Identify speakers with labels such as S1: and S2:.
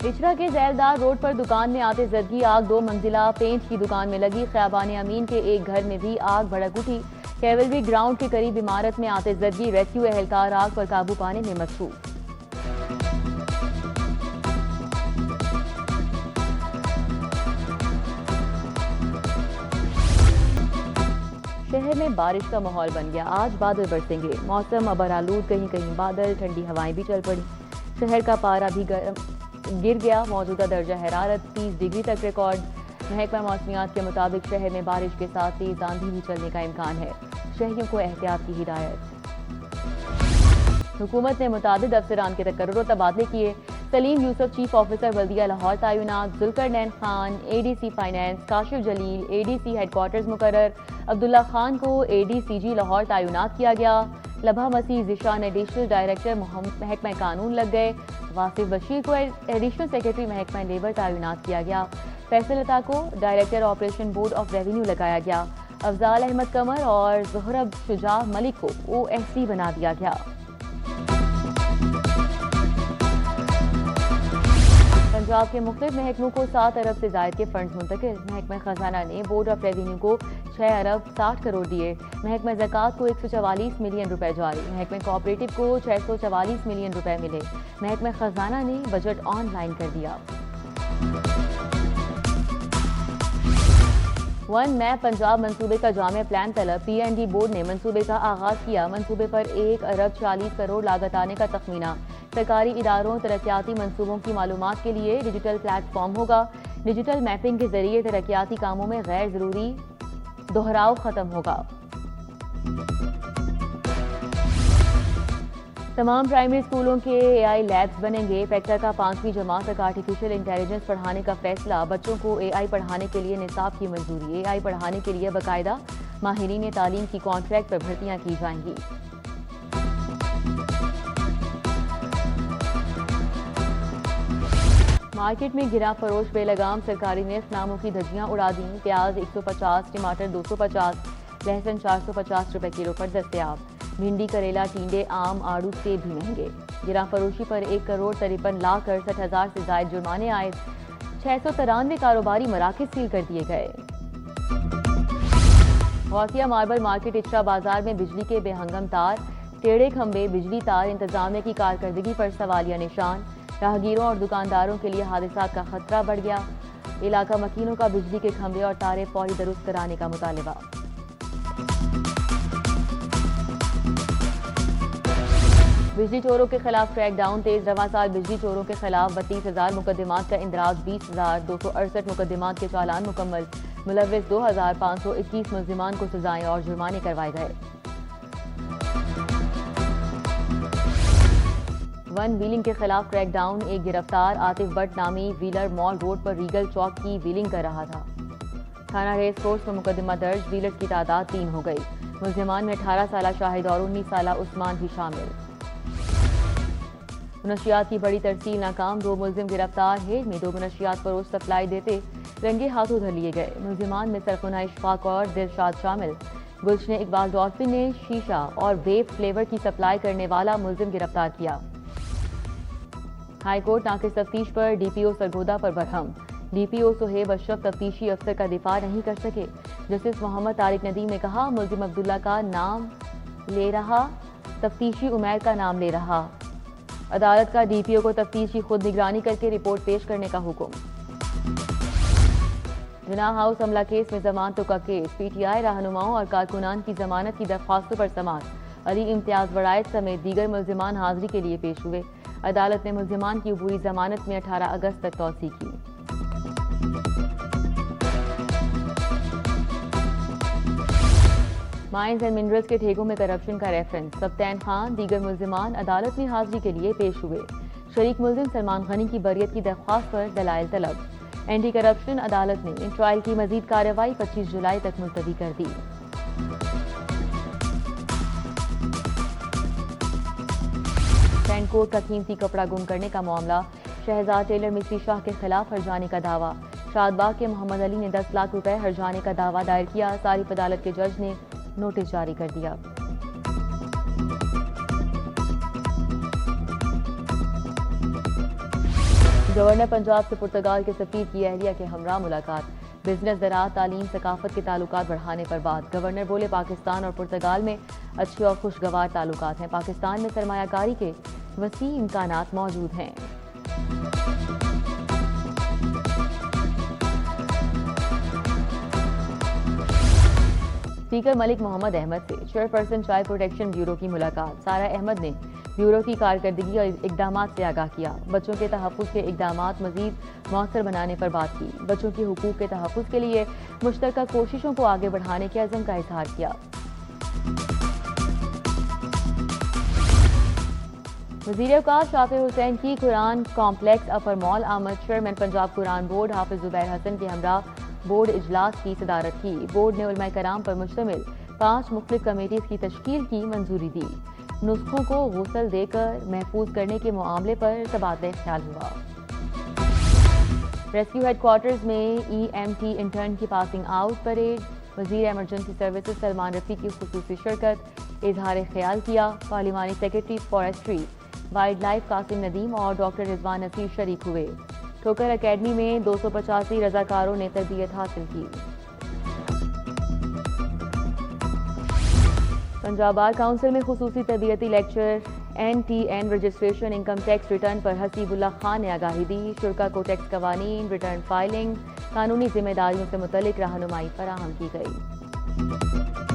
S1: اچرا کے زیلدار روڈ پر دکان میں آتے زدگی آگ 2 منزلہ پینٹ کی دکان میں لگی. خیابان امین کے ایک گھر میں بھی آگ بھڑک اٹھی. کیولری گراؤنڈ کے قریب عمارت میں آتے زدگی. ریسکیو اہلکار آگ پر قابو پانے میں مصروف. شہر میں بارش کا ماحول بن گیا. آج بادل برسیں گے. موسم ابر آلود, کہیں کہیں بادل, ٹھنڈی ہوائیں بھی چل پڑی. شہر کا پارا بھی گر گیا. موجودہ درجہ حرارت 30 ڈگری تک ریکارڈ. محکمہ موسمیات کے مطابق شہر میں بارش کے ساتھ تیز آندھی بھی چلنے کا امکان ہے. شہریوں کو احتیاط کی ہدایت. حکومت نے متعدد افسران کے تقرر و تبادلے کیے. سلیم یوسف چیف آفیسر بلدیہ لاہور تعینات. ذوالقرنین خان اے ڈی سی فائنانس. کاشف جلیل اے ڈی سی ہیڈ کوارٹرز مقرر. عبداللہ خان کو اے ڈی سی جی لاہور تعینات کیا گیا. لبھا مسیح ذیشان ایڈیشنل ڈائریکٹر محکمہ قانون لگ گئے. واصف بشیر کو ایڈیشنل سیکرٹری محکمہ لیبر تعینات کیا گیا. فیصل عطا کو director operation board of revenue لگایا گیا. افضال احمد قمر اور زہرب شجاع ملک کو او ایس ڈی بنا دیا گیا. پنجاب کے مختلف محکموں کو 7 ارب سے زائد کے فنڈز منتقل. محکمہ خزانہ نے بورڈ آف ریونیو کو 6 ارب 60 کروڑ دیے. محکمہ زکوٰۃ کو 144 ملین روپے جاری. محکمہ کوآپریٹو کو 644 ملین روپے ملے. محکمہ خزانہ نے بجٹ آن لائن کر دیا. ون میپ پنجاب منصوبے کا جامع پلان طلب. پی این ڈی بورڈ نے منصوبے کا آغاز کیا. منصوبے پر 1 ارب 40 کروڑ لاگت آنے کا تخمینہ. سرکاری اداروں ترقیاتی منصوبوں کی معلومات کے لیے ڈیجیٹل پلیٹ فارم ہوگا. ڈیجیٹل میپنگ کے ذریعے ترقیاتی کاموں میں غیر ضروری دہراؤ ختم ہوگا. تمام پرائمری اسکولوں کے اے آئی لیبز بنیں گے. فیکٹر کا 5ویں جماعت تک آرٹیفیشل انٹیلیجنس پڑھانے کا فیصلہ. بچوں کو اے آئی پڑھانے کے لیے نصاب کی منظوری. اے آئی پڑھانے کے لیے باقاعدہ ماہرین تعلیم کی کانٹریکٹ پر بھرتیاں کی جائیں گی. مارکیٹ میں گرا فروش بے لگام. سرکاری نرخ ناموں کی دھجیاں اڑا دیں. پیاز 150, ٹماٹر 250, لہسن 450 روپے کلو پر دستیاب. بھنڈی, کریلا, ٹینڈے, آم, آڑو, سیب بھی مہنگے. گرا فروشی پر 1 کروڑ 53 لاکھ 68 ہزار سے زائد جرمانے عائد. 693 کاروباری مراکز سیل کر دیے گئے. غوثیہ ماربل مارکیٹ اچرا بازار میں بجلی کے بے ہنگم تار. ٹیڑھے کھمبے, بجلی تار انتظامیہ کی کارکردگی پر سوالیہ نشان. راہگیروں اور دکانداروں کے لیے حادثات کا خطرہ بڑھ گیا. علاقہ مکینوں کا بجلی کے کھمبے اور تاریں فوری درست کرانے کا مطالبہ. بجلی چوروں کے خلاف کریک ڈاؤن تیز. رواں سال بجلی چوروں کے خلاف 32,000 مقدمات کا اندراج. 20,268 مقدمات کے چالان مکمل. ملوث 2,521 ملزمان کو سزائیں اور جرمانے کروائے گئے. ون ویلنگ کے خلاف کریک ڈاؤن. ایک گرفتار. عاطف بٹ نامی ویلر مال روڈ پر ریگل چوک کی ویلنگ کر رہا تھا. تھانہ ریس کورس میں مقدمہ درج. ویلرز کی تعداد 3 ہو گئی. ملزمان میں 18 سالہ شاہد اور 19 سالہ عثمان بھی شامل. منشیات کی بڑی ترسیل ناکام. 2 ملزم گرفتار. ہیل میں 2 منشیات فروش سپلائی دیتے رنگے ہاتھوں دھر لیے گئے. ملزمان میں سرخنہ اشفاق اور دلشاد شامل. گلشن اقبال ڈالفن نے شیشہ اور ویپ فلیور کی سپلائی کرنے والا ملزم گرفتار کیا. ہائی کورٹ ناقص تفتیش پر ڈی پی او سرگودا پر برہم. ڈی پی او سہیب اشرف تفتیشی افسر کا دفاع نہیں کر سکے. جسٹس محمد طارق ندیم نے کہا ملزم عبداللہ کا نام لے رہا, تفتیشی عمیر کا نام لے رہا. عدالت کا ڈی پی او کو تفتیش کی خود نگرانی کر کے رپورٹ پیش کرنے کا حکم. جناح ہاؤس حملہ کیس میں ضمانتوں کا کیس. پی ٹی آئی رہنماؤں اور کارکنان کی ضمانت کی درخواستوں پر سماعت. علی امتیاز وڑائچ سمیت دیگر ملزمان حاضری کے لیے پیش ہوئے. عدالت نے ملزمان کی عبوری ضمانت میں 18 اگست تک توسیع کی. مائنز اینڈ منرلز کے ٹھیکوں میں کرپشن کا ریفرنس. سبطین خان دیگر ملزمان عدالت میں حاضری کے لیے پیش ہوئے. شریک ملزم سلمان غنی کی بریت کی درخواست پر دلائل طلب. اینٹی کرپشن عدالت نے ٹرائل کی مزید کارروائی 25 جولائی تک ملتوی کر دی. کوٹ کا قیمتی کپڑا گم کرنے کا معاملہ. شہزاد ٹیلر مصری شاہ کے خلاف ہرجانے کا دعویٰ. شاد باغ کے محمد علی نے 10 لاکھ روپے ہرجانے کا دعویٰ دائر کیا. صارف عدالت کے جج نے نوٹس جاری کر دیا. گورنر پنجاب سے پرتگال کے سفیر کی اہلیہ کے ہمراہ ملاقات، بزنس، زراعت، تعلیم، ثقافت کے تعلقات بڑھانے پر بات۔ گورنر بولے پاکستان اور پرتگال میں اچھے اور خوشگوار تعلقات ہیں، پاکستان میں سرمایہ کاری کے وسیع امکانات موجود ہیں۔ اسپیکر ملک محمد احمد سے چیئرپرسن چائلڈ پروٹیکشن بیورو کی ملاقات، سارہ احمد نے بیورو کی کارکردگی اور اقدامات سے آگاہ کیا، بچوں کے تحفظ کے اقدامات مزید مؤثر بنانے پر بات کی، بچوں کے حقوق کے تحفظ کے لیے مشترکہ کوششوں کو آگے بڑھانے کے عزم کا اظہار کیا۔ وزیر اوقاف شافع حسین کی قرآن کمپلیکس اپر مال آمد، چیئرمین پنجاب قرآن بورڈ حافظ زبیر حسن کے ہمراہ بورڈ اجلاس کی صدارت کی۔ بورڈ نے علماء کرام پر مشتمل 5 مختلف کمیٹیز کی تشکیل کی منظوری دی۔ نسخوں کو غسل دے کر محفوظ کرنے کے معاملے پر تبادلہ خیال ہوا۔ ریسکیو ہیڈ کوارٹرز میں ای ایم ٹی انٹرن کی پاسنگ آؤٹ پریڈ، وزیر ایمرجنسی سروسز سلمان رفیع کی خصوصی شرکت، اظہار خیال کیا۔ پارلیمانی secretary forestry wildlife Qasim Nadeem اور ڈاکٹر رضوان نصیر شریک ہوئے۔ ٹھوکر اکیڈمی میں 285 رضاکاروں نے تربیت حاصل کی۔ پنجاب بار کونسل میں خصوصی تربیتی lecture, N T N registration, income tax return پر حسیب اللہ خان نے آگاہی دی، شرکاء کو ٹیکس قوانین، ریٹرن فائلنگ، قانونی ذمہ داریوں سے متعلق رہنمائی فراہم کی گئی۔